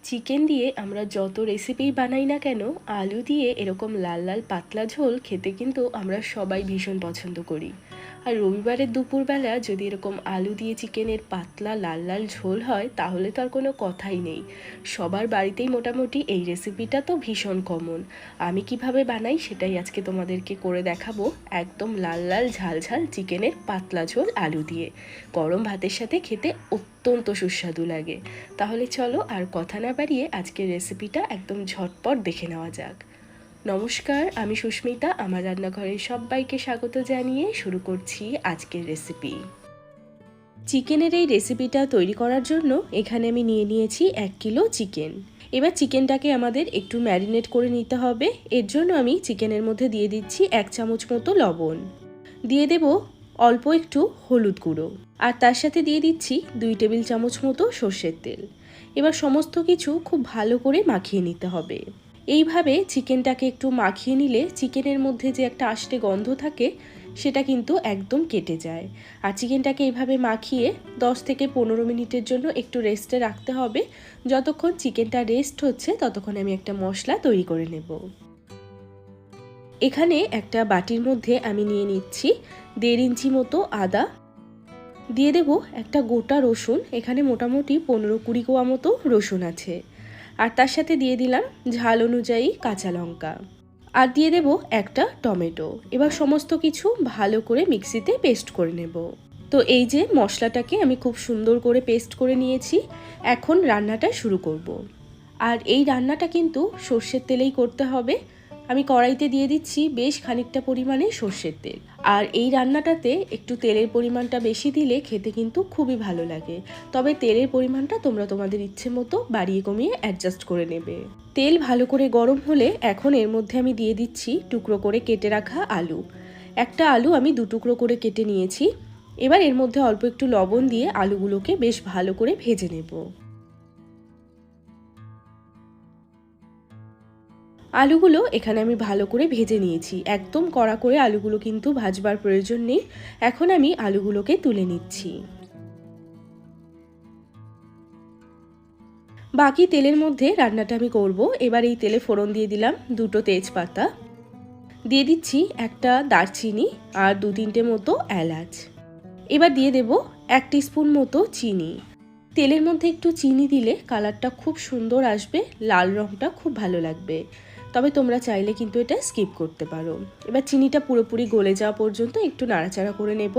Chicken দিয়ে আমরা যত রেসিপি বানাই না কেন, আলু দিয়ে এরকম লাল লাল পাতলা ঝোল খেতে কিন্তু আমরা সবাই ভীষণ পছন্দ করি। আর রবিবারের দুপুরবেলা যদি এরকম আলু দিয়ে চিকেনের পাতলা লাল লাল ঝোল হয় তাহলে তো আর কোনো কথাই নেই। সবার বাড়িতেই মোটামুটি এই রেসিপিটা তো ভীষণ কমন। আমি কিভাবে বানাই সেটাই আজকে তোমাদেরকে করে দেখাবো। একদম লাল লাল ঝাল ঝাল চিকেনের পাতলা ঝোল আলু দিয়ে গরম ভাতের সাথে খেতে অত্যন্ত সুস্বাদু লাগে। তাহলে চলো আর কথা না বাড়িয়ে আজকের রেসিপিটা একদম ঝটপট দেখে নেওয়া যাক। নমস্কার, আমি সুস্মিতা। আমার রান্নাঘরে সবাইকে স্বাগত জানিয়ে শুরু করছি আজকের রেসিপি। চিকেনের এই রেসিপিটা তৈরি করার জন্য এখানে আমি নিয়ে নিয়েছি 1 কিলো চিকেন। এবার চিকেনটাকে আমাদের একটু ম্যারিনেট করে নিতে হবে। এর জন্য আমি চিকেনের মধ্যে দিয়ে দিচ্ছি 1 চামচ মতো লবণ, দিয়ে দেব অল্প একটু হলুদ গুঁড়ো, আর তার সাথে দিয়ে দিচ্ছি 2 টেবিল চামচ মতো সর্ষের তেল। এবার সমস্ত কিছু খুব ভালো করে মাখিয়ে নিতে হবে। এইভাবে চিকেনটাকে একটু মাখিয়ে নিলে চিকেনের মধ্যে যে একটা আষ্টে গন্ধ থাকে সেটা কিন্তু একদম কেটে যায়। আর চিকেনটাকে এইভাবে মাখিয়ে 10 থেকে 15 মিনিটের জন্য একটু রেস্টে রাখতে হবে। যতক্ষণ চিকেনটা রেস্ট হচ্ছে ততক্ষণ আমি একটা মশলা তৈরি করে নেব। এখানে একটা বাটির মধ্যে আমি নিয়ে নিচ্ছি 1.5 ইঞ্চি মতো আদা, দিয়ে দেব একটা গোটা রসুন। এখানে মোটামুটি 15-20 কোয়া মতো রসুন আছে, আর তার সাথে দিয়ে দিলাম ঝাল অনুযায়ী কাঁচা লঙ্কা, আর দিয়ে দেব একটা টমেটো। এবার সমস্ত কিছু ভালো করে মিক্সিতে পেস্ট করে নেব। তো এই যে মশলাটাকে আমি খুব সুন্দর করে পেস্ট করে নিয়েছি। এখন রান্নাটা শুরু করব। আর এই রান্নাটা কিন্তু সর্ষের তেলেই করতে হবে। আমি কড়াইতে দিয়ে দিচ্ছি বেশ খানিকটা পরিমাণে সর্ষের তেল। আর এই রান্নাটাতে একটু তেলের পরিমাণটা বেশি দিলে খেতে কিন্তু খুবই ভালো লাগে। তবে তেলের পরিমাণটা তোমরা তোমাদের ইচ্ছে মতো বাড়িয়ে কমিয়ে অ্যাডজাস্ট করে নেবে। তেল ভালো করে গরম হলে এখন এর মধ্যে আমি দিয়ে দিচ্ছি টুকরো করে কেটে রাখা আলু। একটা আলু আমি 2 টুকরো করে কেটে নিয়েছি। এবার এর মধ্যে অল্প একটু লবণ দিয়ে আলুগুলোকে বেশ ভালো করে ভেজে নেব। আলুগুলো এখানে আমি ভালো করে ভেজে নিয়েছি। একদম কড়া করে আলুগুলো কিন্তু ভাজবার প্রয়োজন নেই। এখন আমি আলুগুলোকে তুলে নিচ্ছি। বাকি তেলের মধ্যে রান্নাটা আমি করব। এবার এই তেলে ফোড়ন দিয়ে দিলাম 2টো তেজপাতা, দিয়ে দিচ্ছি একটা দারচিনি আর 2-3টে মতো এলাচ। এবার দিয়ে দেব 1 টিস্পুন মতো চিনি। তেলের মধ্যে একটু চিনি দিলে কালারটা খুব সুন্দর আসবে, লাল রঙটা খুব ভালো লাগবে। তবে তোমরা চাইলে কিন্তু এটা স্কিপ করতে পারো। এবার চিনিটা পুরোপুরি গলে যাওয়া পর্যন্ত একটু নাড়াচাড়া করে নেব।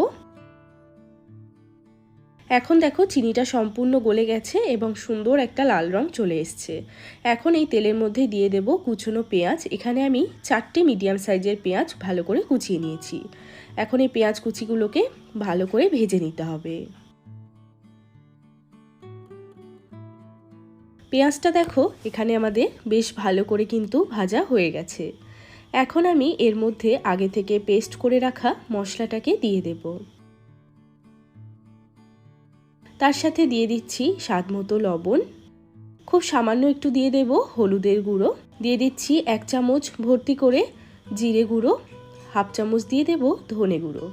এখন দেখো চিনিটা সম্পূর্ণ গলে গেছে এবং সুন্দর একটা লাল রং চলে এসছে। এখন এই তেলের মধ্যে দিয়ে দেব কুচনো পেঁয়াজ। এখানে আমি 4টে মিডিয়াম সাইজের পেঁয়াজ ভালো করে কুচিয়ে নিয়েছি। এখন এই পেঁয়াজ কুচিগুলোকে ভালো করে ভেজে নিতে হবে। পেঁয়াজটা দেখো এখানে আমাদের বেশ ভালো করে কিন্তু ভাজা হয়ে গেছে। এখন আমি এর মধ্যে আগে থেকে পেস্ট করে রাখা মশলাটাকে দিয়ে দেব। তার সাথে দিয়ে দিচ্ছি স্বাদ মতো লবণ, খুব সামান্য একটু দিয়ে দেব হলুদের গুঁড়ো, দিয়ে দিচ্ছি 1 চামচ ভর্তি করে জিরে গুঁড়ো, 1/2 চামচ দিয়ে দেব ধনে গুঁড়ো,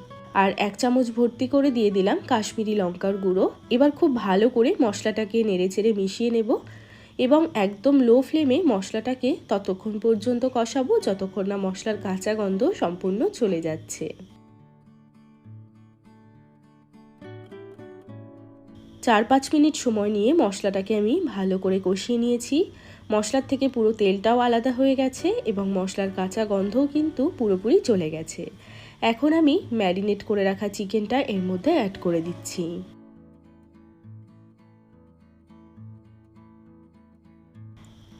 আর 1 চামচ ভর্তি করে দিয়ে দিলাম কাশ্মীরি লঙ্কার গুঁড়ো। এবার খুব ভালো করে মশলাটাকে নেড়েচেড়ে মিশিয়ে নেব এবং একদম লো ফ্লেমে মশলাটাকে ততক্ষণ পর্যন্ত কষাবো যতক্ষণ না মশলার কাঁচা গন্ধ সম্পূর্ণ চলে যাচ্ছে। 4-5 মিনিট সময় নিয়ে মশলাটাকে আমি ভালো করে কষিয়ে নিয়েছি। মশলার থেকে পুরো তেলটাও আলাদা হয়ে গেছে এবং মশলার কাঁচা গন্ধও কিন্তু পুরোপুরি চলে গেছে। এখন আমি ম্যারিনেট করে রাখা চিকেনটা এর মধ্যে অ্যাড করে দিচ্ছি।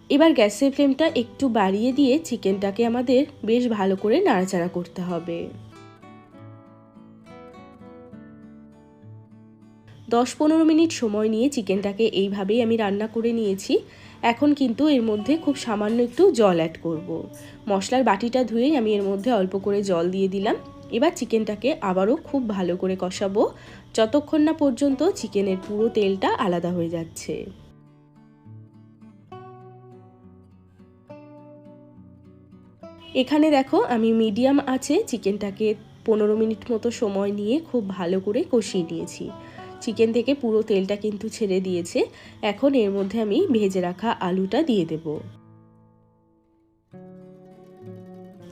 এবার গ্যাসের ফ্লেমটা একটু বাড়িয়ে দিয়ে চিকেনটাকে আমাদের বেশ ভালো করে নাড়াচাড়া করতে হবে। 10-15 মিনিট সময় নিয়ে চিকেনটাকে এইভাবেই আমি রান্না করে নিয়েছি। এখন কিন্তু এর মধ্যে খুব সামান্য একটু জল অ্যাড করব। মশলার বাটিটা ধুয়েই আমি এর মধ্যে অল্প করে জল দিয়ে দিলাম। এবার চিকেনটাকে আবারও খুব ভালো করে কষাবো যতক্ষণ না পর্যন্ত চিকেনের পুরো তেলটা আলাদা হয়ে যাচ্ছে। এখানে দেখো আমি মিডিয়াম আঁচে চিকেনটাকে 15 মিনিট মতো সময় নিয়ে খুব ভালো করে কষিয়ে নিয়েছি। চিকেন থেকে পুরো তেলটা কিন্তু ছেড়ে দিয়েছে। এখন এর মধ্যে আমি ভেজে রাখা আলুটা দিয়ে দেব।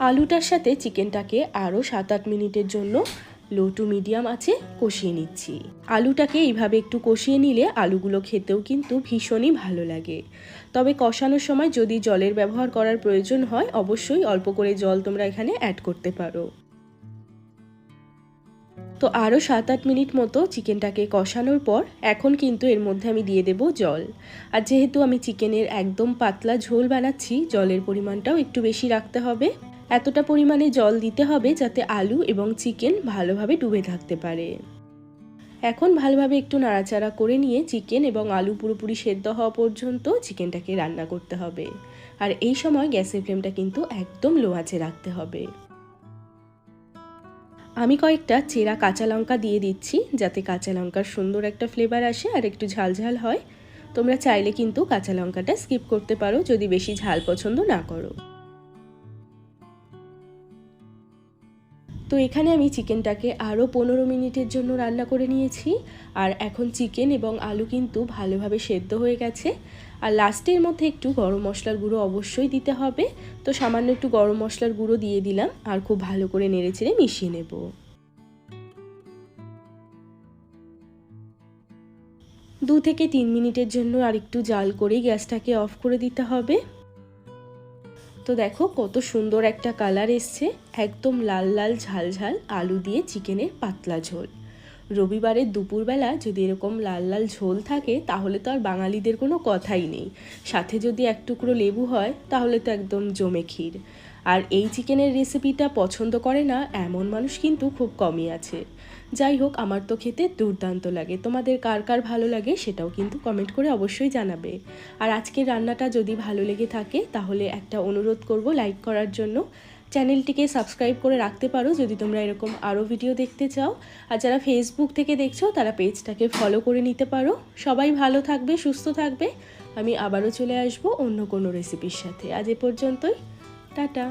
আলুটার সাথে চিকেনটাকে আরও 7-8 মিনিটের জন্য লো টু মিডিয়াম আঁচে কষিয়ে নিচ্ছি। আলুটাকে এইভাবে একটু কষিয়ে নিলে আলুগুলো খেতেও কিন্তু ভীষণই ভালো লাগে। তবে কষানোর সময় যদি জলের ব্যবহার করার প্রয়োজন হয় অবশ্যই অল্প করে জল তোমরা এখানে অ্যাড করতে পারো। তো আরও 7-8 মিনিট মতো চিকেনটাকে কষানোর পর এখন কিন্তু এর মধ্যে আমি দিয়ে দেব জল। আর যেহেতু আমি চিকেনের একদম পাতলা ঝোল বানাচ্ছি, জলের পরিমাণটাও একটু বেশি রাখতে হবে। এতটা পরিমাণে জল দিতে হবে যাতে আলু এবং চিকেন ভালোভাবে ডুবে থাকতে পারে। এখন ভালোভাবে একটু নাড়াচাড়া করে নিয়ে চিকেন এবং আলু পুরোপুরি সেদ্ধ হওয়া পর্যন্ত চিকেনটাকে রান্না করতে হবে। আর এই সময় গ্যাসের ফ্লেমটা কিন্তু একদম লো আঁচে রাখতে হবে। আমি কয়েকটা চেরা কাঁচা লঙ্কা দিয়ে দিচ্ছি যাতে কাঁচা লঙ্কার সুন্দর একটা ফ্লেভার আসে আর একটু ঝালঝাল হয়। তোমরা চাইলে কিন্তু কাঁচা লঙ্কাটা স্কিপ করতে পারো যদি বেশি ঝাল পছন্দ না করো। তো এখানে আমি চিকেনটাকে আরও 15 মিনিটের জন্য রান্না করে নিয়েছি। আর এখন চিকেন এবং আলু কিন্তু ভালোভাবে সেদ্ধ হয়ে গেছে। আর লাস্টের মধ্যে একটু গরম মশলার গুঁড়ো অবশ্যই দিতে হবে। তো সামান্য একটু গরম মশলার গুঁড়ো দিয়ে দিলাম আর খুব ভালো করে নেড়েচেড়ে মিশিয়ে নেব। 2 থেকে 3 মিনিটের জন্য আর একটু জাল করেই গ্যাসটাকে অফ করে দিতে হবে। তো দেখো কত সুন্দর একটা কালার এসছে, একদম লাল লাল ঝাল ঝাল আলু দিয়ে চিকেনের পাতলা ঝোল। রবিবারের দুপুরবেলা যদি এরকম লাল লাল ঝোল থাকে তাহলে তো আর বাঙালিদের কোনো কথাই নেই। সাথে যদি এক টুকরো লেবু হয় তাহলে তো একদম জমে ক্ষীর। আর এই চিকেনের রেসিপিটা পছন্দ করে না এমন মানুষ কিন্তু খুব কমই আছে। যাই হোক, আমার তো খেতে দুর্দান্ত লাগে। তোমাদের কার কার ভালো লাগে সেটাও কিন্তু কমেন্ট করে অবশ্যই জানাবে। আর আজকের রান্নাটা যদি ভালো লেগে থাকে তাহলে একটা অনুরোধ করব লাইক করার জন্য। চ্যানেলটিকে সাবস্ক্রাইব করে রাখতে পারো যদি তোমরা এরকম আরও ভিডিও দেখতে চাও। আর যারা ফেসবুক থেকে দেখছো তারা পেজটাকে ফলো করে নিতে পারো। সবাই ভালো থাকবে, সুস্থ থাকবে। আমি আবারও চলে আসবো অন্য কোনো রেসিপির সাথে। আজ এ পর্যন্তই, টাটা।